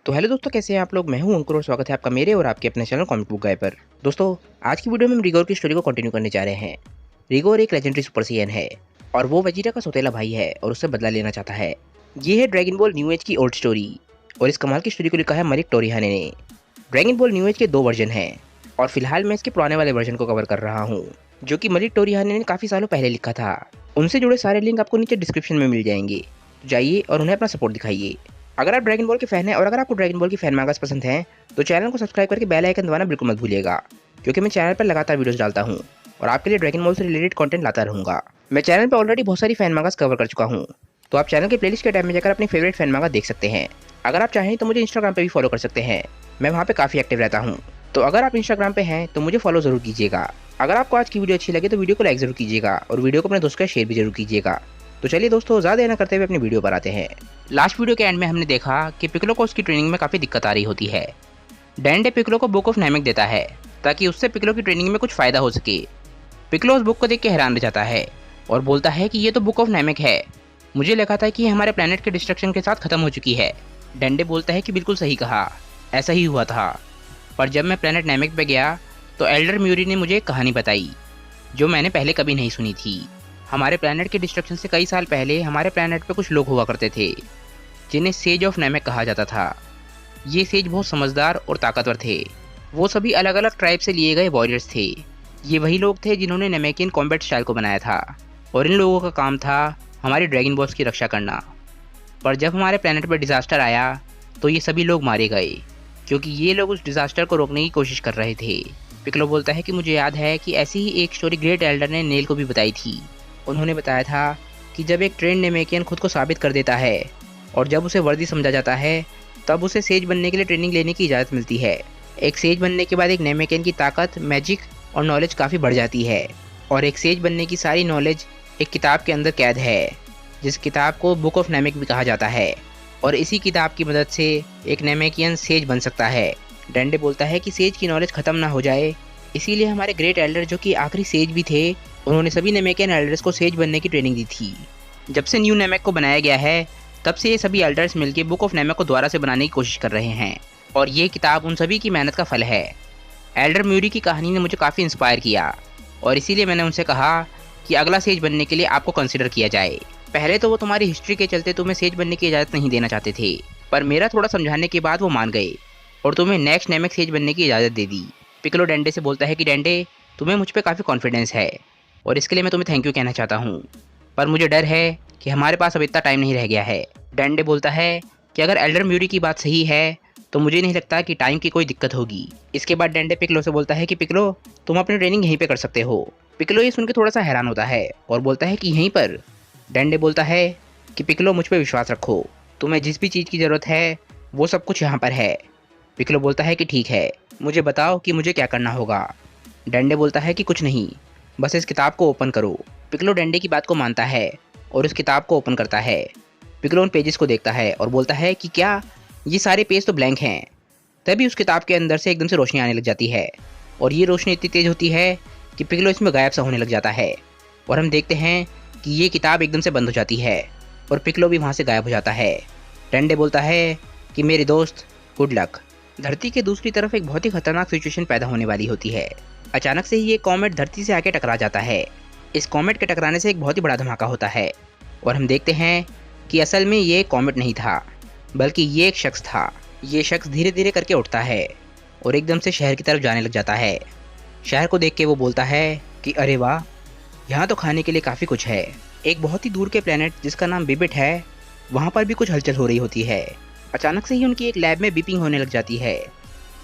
तो हेलो दोस्तों, कैसे हैं आप लोग। मैं हूं अंकुर और स्वागत है आपका मेरे और आपके अपने चैनल कॉमिक बुक गाय पर। दोस्तों, आज की वीडियो में हम रिगोर की स्टोरी को कंटिन्यू करने जा रहे हैं। रिगोर एक लेजेंडरी सुपर सैयन है और वो वेजिटा का सौतेला भाई है और उससे बदला लेना चाहता है। ये है ड्रैगन बॉल न्यू एज की ओल्ड स्टोरी और इस कमाल की स्टोरी को लिखा है मलिक टोरिहाने ने। ड्रैगन बॉल न्यू एज के 2 वर्जन हैं और फिलहाल मैं इसके पुराने वाले वर्जन को कवर कर रहा हूँ, जो कि मलिक टोरिहाने ने काफ़ी सालों पहले लिखा था। उनसे जुड़े सारे लिंक आपको नीचे डिस्क्रिप्शन में मिल जाएंगे, तो जाइए और उन्हें अपना सपोर्ट दिखाइए। अगर आप ड्रैगन बॉल के फैन हैं और अगर आपको ड्रैगन बॉल की फैन मांगास पसंद हैं तो चैनल को सब्सक्राइब करके बेल आइकन दबाना बिल्कुल मत भूलिएगा, क्योंकि मैं चैनल पर लगातार वीडियोस डालता हूं और आपके लिए ड्रैगन बॉल से रिलेटेड कंटेंट लाता रहूंगा। मैं चैनल पर ऑलरेडी बहुत सारी फैन मांगास कवर कर चुका हूं, तो आप चैनल के प्लेलिस्ट के टैब में जाकर अपनी फेवरेट फैन मांगा देख सकते हैं। अगर आप चाहें तो मुझे इंस्टाग्राम पर भी फॉलो कर सकते हैं, मैं वहाँ पे काफ़ी एक्टिव रहता हूँ। तो अगर आप इंस्टाग्राम पे हैं तो मुझे फॉलो जरूर कीजिएगा। अगर आपको आज की वीडियो अच्छी लगे तो वीडियो को लाइक जरूर कीजिएगा और वीडियो को अपने दोस्तों के साथ शेयर भी जरूर कीजिएगा। तो चलिए दोस्तों, ज़्यादा देर न करते हुए अपनी वीडियो पर आते हैं। लास्ट वीडियो के एंड में हमने देखा कि पिकलो को उसकी ट्रेनिंग में काफ़ी दिक्कत आ रही होती है। डैंडे पिकलो को बुक ऑफ नामेक देता है ताकि उससे पिकलो की ट्रेनिंग में कुछ फ़ायदा हो सके। पिकलो उस बुक को देख के हैरान रह जाता है और बोलता है कि ये तो बुक ऑफ नामेक है, मुझे लगा था कि ये हमारे प्लेनेट के डिस्ट्रक्शन के साथ ख़त्म हो चुकी है। डैंडे बोलता है कि बिल्कुल सही कहा, ऐसा ही हुआ था। पर जब मैं प्लेनेट नामेक पे गया तो एल्डर म्यूरी ने मुझे एक कहानी बताई जो मैंने पहले कभी नहीं सुनी थी। हमारे प्लेनेट के डिस्ट्रक्शन से कई साल पहले हमारे प्लेनेट पे कुछ लोग हुआ करते थे जिन्हें सेज ऑफ नामेक कहा जाता था। ये सेज बहुत समझदार और ताकतवर थे। वो सभी अलग अलग ट्राइब से लिए गए वॉरियर्स थे। ये वही लोग थे जिन्होंने नामेकियन कॉम्बैट स्टाइल को बनाया था और इन लोगों का काम था हमारी ड्रैगन बॉल्स की रक्षा करना। पर जब हमारे प्लेनेट पर डिज़ास्टर आया तो ये सभी लोग मारे गए क्योंकि ये लोग उस डिज़ास्टर को रोकने की कोशिश कर रहे थे। पिकलो बोलता है कि मुझे याद है कि ऐसी ही एक स्टोरी ग्रेट एल्डर ने नेल को भी बताई थी। उन्होंने बताया था कि जब एक ट्रेंड नेमेकियन खुद को साबित कर देता है और जब उसे वर्दी समझा जाता है तब उसे सेज बनने के लिए ट्रेनिंग लेने की इजाज़त मिलती है। एक सेज बनने के बाद एक नेमेकियन की ताकत, मैजिक और नॉलेज काफ़ी बढ़ जाती है और एक सेज बनने की सारी नॉलेज एक किताब के अंदर कैद है, जिस किताब को बुक ऑफ नामेक भी कहा जाता है। और इसी किताब की मदद से एक नेमेकियन सेज बन सकता है। डैंडे बोलता है कि सेज की नॉलेज ख़त्म ना हो जाए, इसीलिए हमारे ग्रेट एल्डर जो कि आखिरी सेज भी थे, उन्होंने सभी नेमेकियन एल्डर्स को सेज बनने की ट्रेनिंग दी थी। जब से न्यू नामेक को बनाया गया है तब से ये सभी एल्डर्स मिलकर बुक ऑफ नामेक को दोबारा से बनाने की कोशिश कर रहे हैं और ये किताब उन सभी की मेहनत का फल है। एल्डर म्यूरी की कहानी ने मुझे काफ़ी इंस्पायर किया और इसीलिए मैंने उनसे कहा कि अगला सेज बनने के लिए आपको कंसिडर किया जाए। पहले तो वो तुम्हारी हिस्ट्री के चलते तुम्हें सेज बनने की इजाज़त नहीं देना चाहते थे, पर मेरा थोड़ा समझाने के बाद वो मान गए और तुम्हें नेक्स्ट नामेक सेज बनने की इजाज़त दे दी। पिकलो डैंडे से बोलता है कि डैंडे, तुम्हें मुझ पर काफ़ी कॉन्फिडेंस है और इसके लिए मैं तुम्हें थैंक यू कहना चाहता हूँ, पर मुझे डर है कि हमारे पास अब इतना टाइम नहीं रह गया है। डैंडे बोलता है कि अगर एल्डर म्यूरी की बात सही है तो मुझे नहीं लगता कि टाइम की कोई दिक्कत होगी। इसके बाद डैंडे पिकलो से बोलता है कि पिकलो, तुम अपनी ट्रेनिंग यहीं पे कर सकते हो। पिकलो ये सुन के थोड़ा सा हैरान होता है और बोलता है कि यहीं पर। डैंडे बोलता है कि पिकलो, मुझ पर विश्वास रखो, तुम्हें जिस भी चीज़ की ज़रूरत है वो सब कुछ यहाँ पर है। पिकलो बोलता है कि ठीक है, मुझे बताओ कि मुझे क्या करना होगा। डैंडे बोलता है कि कुछ नहीं, बस इस किताब को ओपन करो। पिकलो डैंडे की बात को मानता है और उस किताब को ओपन करता है। पिकलो उन पेजेस को देखता है और बोलता है कि क्या ये सारे पेज तो ब्लैंक हैं। तभी उस किताब के अंदर से एकदम से रोशनी आने लग जाती है और ये रोशनी इतनी तेज़ होती है कि पिकलो इसमें गायब सा होने लग जाता है और हम देखते हैं कि ये किताब एकदम से बंद हो जाती है और पिकलो भी वहाँ से गायब हो जाता है। डैंडे बोलता है कि मेरे दोस्त, गुड लक। धरती के दूसरी तरफ एक बहुत ही खतरनाक सिचुएशन पैदा होने वाली होती है। अचानक से ही ये कॉमेट धरती से आके टकरा जाता है। इस कॉमेट के टकराने से एक बहुत ही बड़ा धमाका होता है और हम देखते हैं कि असल में ये कॉमेट नहीं था, बल्कि ये एक शख्स था। ये शख्स धीरे धीरे करके उठता है और एकदम से शहर की तरफ जाने लग जाता है। शहर को देख के वो बोलता है कि अरे वाह, यहाँ तो खाने के लिए काफ़ी कुछ है। एक बहुत ही दूर के प्लेनेट जिसका नाम बिबिट है, वहाँ पर भी कुछ हलचल हो रही होती है। अचानक से ही उनकी एक लैब में बीपिंग होने लग जाती है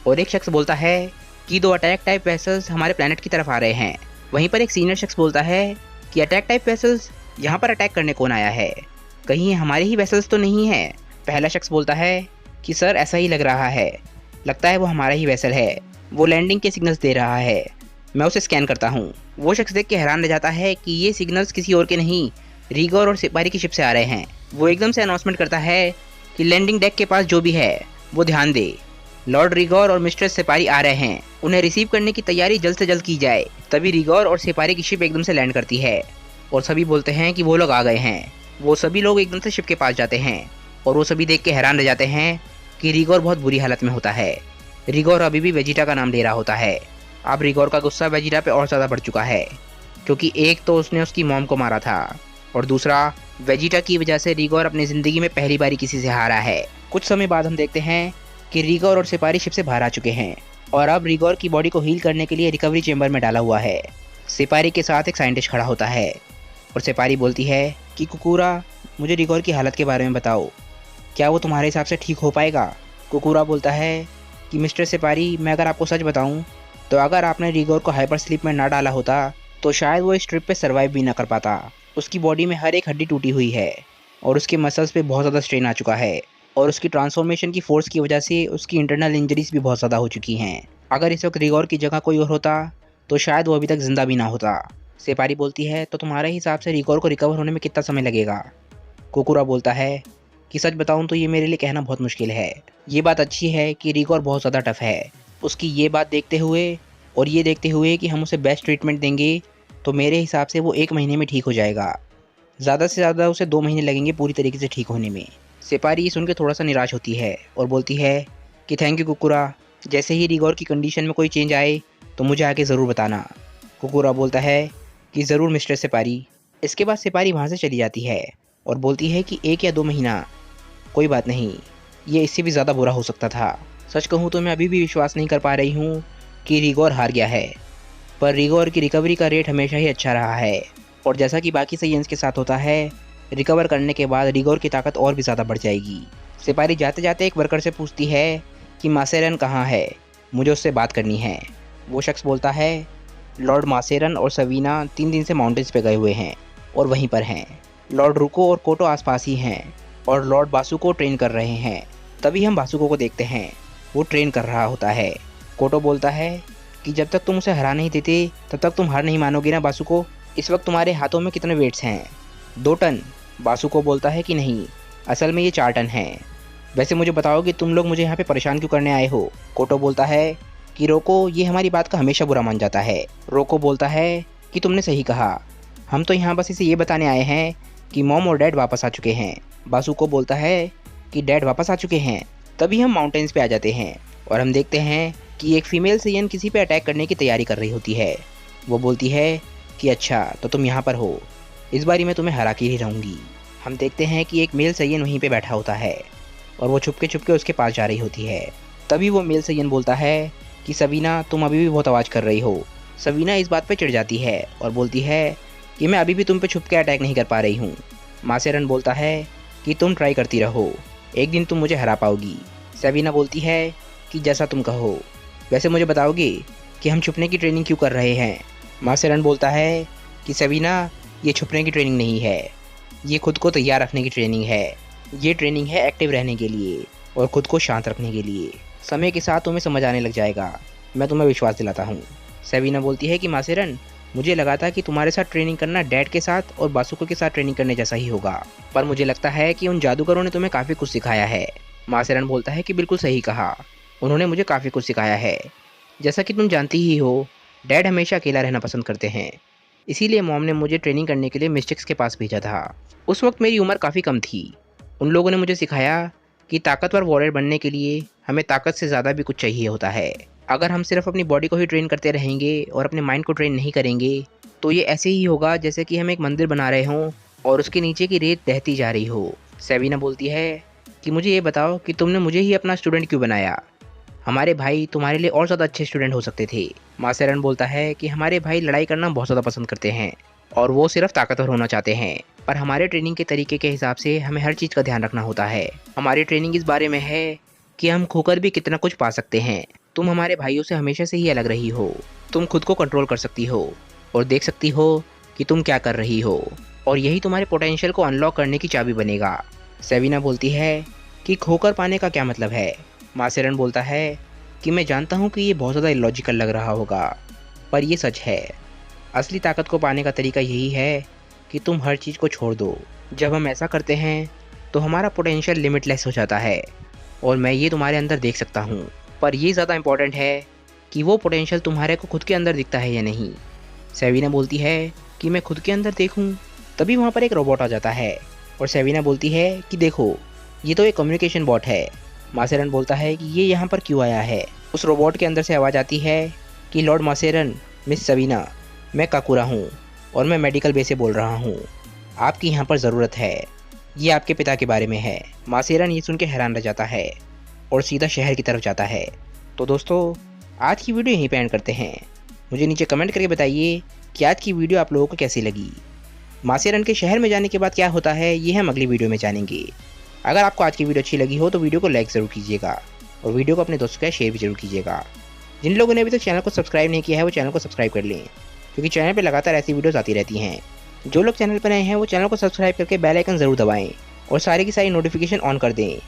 और एक शख्स बोलता है कि 2 अटैक टाइप वेसल्स हमारे प्लेनेट की तरफ आ रहे हैं। वहीं पर एक सीनियर शख्स बोलता है कि अटैक टाइप वेसल्स यहाँ पर अटैक करने कौन आया है, कहीं हमारे ही वेसल्स तो नहीं है। पहला शख्स बोलता है कि सर, ऐसा ही लग रहा है, लगता है वो हमारा ही वेसल है, वो लैंडिंग के सिग्नल्स दे रहा है, मैं उसे स्कैन करता हूँ। वो शख्स देख के हैरान रह जाता है कि ये सिग्नल्स किसी और के नहीं, रिगोर और सिपारी की शिप से आ रहे हैं। वो एकदम से अनाउंसमेंट करता है कि लैंडिंग डेक के पास जो भी है वो ध्यान दे, लॉर्ड रिगोर और मिस्टर सिपारी आ रहे हैं, उन्हें रिसीव करने की तैयारी जल्द से जल्द की जाए। तभी रिगोर और सिपारी की शिप एकदम से लैंड करती है और सभी बोलते हैं कि वो लोग आ गए हैं। वो सभी लोग एकदम से शिप के पास जाते हैं और वो सभी देख के हैरान रह जाते हैं कि रिगोर बहुत बुरी हालत में होता है। रिगोर अभी भी वेजिटा का नाम ले रहा होता है। अब रिगोर का गुस्सा वेजिटा पे और ज़्यादा बढ़ चुका है, क्योंकि एक तो उसने उसकी मॉम को मारा था और दूसरा वेजिटा की वजह से रिगोर अपनी ज़िंदगी में पहली बारी किसी से हारा है। कुछ समय बाद हम देखते हैं कि रिगोर और सिपारी शिप से बाहर आ चुके हैं और अब रिगोर की बॉडी को हील करने के लिए रिकवरी चेंबर में डाला हुआ है। सिपारी के साथ एक साइंटिस्ट खड़ा होता है और सिपारी बोलती है कि कुकुरा, मुझे रिगोर की हालत के बारे में बताओ, क्या वो तुम्हारे हिसाब से ठीक हो पाएगा? कुकुरा बोलता है कि मिस्टर सिपारी, मैं अगर आपको सच बताऊं तो अगर आपने रिगोर को हाइपर स्लीप में ना डाला होता तो शायद वो इस ट्रिप पे सर्वाइव भी ना कर पाता। उसकी बॉडी में हर एक हड्डी टूटी हुई है और उसके मसल्स पे बहुत ज़्यादा स्ट्रेन आ चुका है और उसकी ट्रांसफॉर्मेशन की फोर्स की वजह से उसकी इंटरनल इंजरीज भी बहुत ज़्यादा हो चुकी हैं। अगर इस वक्त रिगोर की जगह कोई और होता तो शायद वो अभी तक ज़िंदा भी ना होता। सिपारी बोलती है, तो तुम्हारे हिसाब से रिगोर को रिकवर होने में कितना समय लगेगा? कुकुरा बोलता है कि सच बताऊं तो ये मेरे लिए कहना बहुत मुश्किल है। ये बात अच्छी है कि रिगोर बहुत ज़्यादा टफ है। उसकी ये बात देखते हुए और ये देखते हुए कि हम उसे बेस्ट ट्रीटमेंट देंगे तो मेरे हिसाब से वो 1 महीने में ठीक हो जाएगा। ज़्यादा से ज़्यादा उसे 2 महीने लगेंगे पूरी तरीके से ठीक होने में। सिपारी ये सुन के थोड़ा सा निराश होती है और बोलती है कि थैंक यू कुकुरा, जैसे ही रिगोर की कंडीशन में कोई चेंज आए तो मुझे आके ज़रूर बताना। कुकुरा बोलता है कि ज़रूर मिस्टर सिपारी। इसके बाद सिपारी वहाँ से चली जाती है और बोलती है कि 1 या 2 महीना कोई बात नहीं, ये इससे भी ज़्यादा बुरा हो सकता था। सच कहूँ तो मैं अभी भी विश्वास नहीं कर पा रही हूँ कि रिगोर हार गया है, पर रिगोर की रिकवरी का रेट हमेशा ही अच्छा रहा है और जैसा कि बाकी साइयंस के साथ होता है, रिकवर करने के बाद रिगोर की ताकत और भी ज़्यादा बढ़ जाएगी। सिपारी जाते जाते एक वर्कर से पूछती है कि मासेरन कहाँ है, मुझे उससे बात करनी है। वो शख्स बोलता है लॉर्ड मासेरन और सवीना 3 दिन से माउंटेन्स पे गए हुए हैं और वहीं पर हैं। लॉर्ड रुको और कोटो आसपास ही हैं और लॉर्ड बासुको ट्रेन कर रहे हैं। तभी हम बासुको को देखते हैं, वो ट्रेन कर रहा होता है। कोटो बोलता है कि जब तक तुम उसे हरा नहीं देते तब तक तुम हार नहीं मानोगे ना बासुको। इस वक्त तुम्हारे हाथों में कितने वेट्स हैं? 2 टन। बासुको बोलता है कि नहीं, असल में ये 4 टन है। वैसे मुझे बताओ कि तुम लोग मुझे यहाँ पे परेशान क्यों करने आए हो? कोटो बोलता है कि रोको ये हमारी बात का हमेशा बुरा मान जाता है। रोको बोलता है कि तुमने सही कहा, हम तो यहाँ बस इसे ये बताने आए हैं कि मॉम और डैड वापस आ चुके हैं। बासुको बोलता है कि डैड वापस आ चुके हैं। तभी हम माउंटेन्स पे आ जाते हैं और हम देखते हैं कि एक फीमेल सेयन किसी पे अटैक करने की तैयारी कर रही होती है। वो बोलती है कि अच्छा तो तुम यहाँ पर हो, इस बारी मैं तुम्हें हरा के ही रहूँगी। हम देखते हैं कि एक मेल सेयन वहीं पे बैठा होता है और वो छुपके छुपके उसके पास जा रही होती है। तभी वो मेल सेयन बोलता है कि सवीना, तुम अभी भी बहुत आवाज़ कर रही हो। सवीना इस बात पे चिढ़ जाती है और बोलती है कि मैं अभी भी तुम पे छुप के अटैक नहीं कर पा रही हूँ। मासेरन बोलता है कि तुम ट्राई करती रहो, एक दिन तुम मुझे हरा पाओगी। सवीना बोलती है कि जैसा तुम कहो। वैसे मुझे बताओगे कि हम छुपने की ट्रेनिंग क्यों कर रहे हैं? मासेरन बोलता है कि सवीना, ये छुपने की ट्रेनिंग नहीं है, ये खुद को तैयार रखने की ट्रेनिंग है। ये ट्रेनिंग है एक्टिव रहने के लिए और खुद को शांत रखने के लिए। समय के साथ तुम्हें समझ आने लग जाएगा, मैं तुम्हें विश्वास दिलाता हूँ। सवीना बोलती है कि मासेरन, मुझे लगा था कि तुम्हारे साथ ट्रेनिंग करना डैड के साथ और बासुको के साथ ट्रेनिंग करने जैसा ही होगा, पर मुझे लगता है कि उन जादूगरों ने तुम्हें काफ़ी कुछ सिखाया है। मासेरन बोलता है कि बिल्कुल सही कहा, उन्होंने मुझे काफ़ी कुछ सिखाया है। जैसा कि तुम जानती ही हो, डैड हमेशा अकेला रहना पसंद करते हैं, इसीलिए मॉम ने मुझे ट्रेनिंग करने के लिए मिस्टिक्स के पास भेजा था। उस वक्त मेरी उम्र काफ़ी कम थी। उन लोगों ने मुझे सिखाया कि ताकतवर वॉरियर बनने के लिए हमें ताकत से ज़्यादा भी कुछ चाहिए होता है। अगर हम सिर्फ अपनी बॉडी को ही ट्रेन करते रहेंगे और अपने माइंड को ट्रेन नहीं करेंगे तो ये ऐसे ही होगा जैसे कि हम एक मंदिर बना रहे हों और उसके नीचे की रेत बहती जा रही हो। सवीना बोलती है कि मुझे ये बताओ कि तुमने मुझे ही अपना स्टूडेंट क्यों बनाया? हमारे भाई तुम्हारे लिए और ज़्यादा अच्छे स्टूडेंट हो सकते थे। मासेरन बोलता है कि हमारे भाई लड़ाई करना बहुत ज़्यादा पसंद करते हैं और वो सिर्फ ताकतवर होना चाहते हैं, पर हमारे ट्रेनिंग के तरीके के हिसाब से हमें हर चीज़ का ध्यान रखना होता है। हमारी ट्रेनिंग इस बारे में है कि हम खोकर भी कितना कुछ पा सकते हैं। तुम हमारे भाइयों से हमेशा से ही अलग रही हो, तुम खुद को कंट्रोल कर सकती हो और देख सकती हो कि तुम क्या कर रही हो और यही तुम्हारे पोटेंशियल को अनलॉक करने की चाबी बनेगा। सवीना बोलती है कि खोकर पाने का क्या मतलब है? मासेरन बोलता है कि मैं जानता हूँ कि ये बहुत ज़्यादा इलॉजिकल लग रहा होगा, पर ये सच है। असली ताकत को पाने का तरीका यही है कि तुम हर चीज़ को छोड़ दो। जब हम ऐसा करते हैं तो हमारा पोटेंशियल लिमिटलेस हो जाता है और मैं ये तुम्हारे अंदर देख सकता हूँ, पर ये ज़्यादा इम्पॉर्टेंट है कि वो पोटेंशियल तुम्हारे को खुद के अंदर दिखता है या नहीं। सवीना बोलती है कि मैं खुद के अंदर देखूँ। तभी वहाँ पर एक रोबोट आ जाता है और सवीना बोलती है कि देखो, ये तो एक कम्युनिकेशन बॉट है, मासेरन बोलता है कि ये यहाँ पर क्यों आया है। उस रोबोट के अंदर से आवाज़ आती है कि लॉर्ड मासेरन, मिस सवीना, मैं काकुरा हूँ और मैं मेडिकल बे से बोल रहा हूँ। आपकी यहाँ पर ज़रूरत है। ये आपके पिता के बारे में है। मासेरन ये सुन के हैरान रह जाता है और सीधा शहर की तरफ जाता है। तो दोस्तों, आज की वीडियो यहीं पे एंड करते हैं। मुझे नीचे कमेंट करके बताइए कि आज की वीडियो आप लोगों को कैसी लगी। मासेरन के शहर में जाने के बाद क्या होता है, ये हम अगली वीडियो में जानेंगे। अगर आपको आज की वीडियो अच्छी लगी हो तो वीडियो को लाइक ज़रूर कीजिएगा और वीडियो को अपने दोस्तों के साथ शेयर भी जरूर कीजिएगा। जिन लोगों ने अभी तक चैनल को सब्सक्राइब नहीं किया है वो चैनल को सब्सक्राइब कर लें, क्योंकि चैनल पर लगातार ऐसी वीडियोस आती रहती हैं। जो लोग चैनल पर नए हैं वो चैनल को सब्सक्राइब करके बेल आइकन ज़रूर दबाएं और सारी की सारी नोटिफिकेशन ऑन कर दें।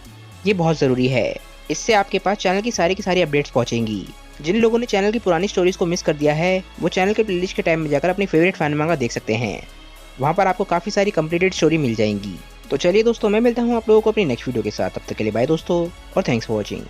ये बहुत ज़रूरी है। इससे आपके पास चैनल की सारी अपडेट्स पहुंचेंगी। जिन लोगों ने चैनल की पुरानी स्टोरीज को मिस कर दिया है वो चैनल के प्लेलिस्ट के टाइम में जाकर अपनी फेवरेट फैन मांगा देख सकते हैं। वहाँ पर आपको काफ़ी सारी कंप्लीटेड स्टोरी मिल जाएंगी। तो चलिए दोस्तों, मैं मिलता हूँ आप लोगों को अपनी नेक्स्ट वीडियो के साथ। तब तक के लिए बाय दोस्तों और थैंक्स फॉर वॉचिंग।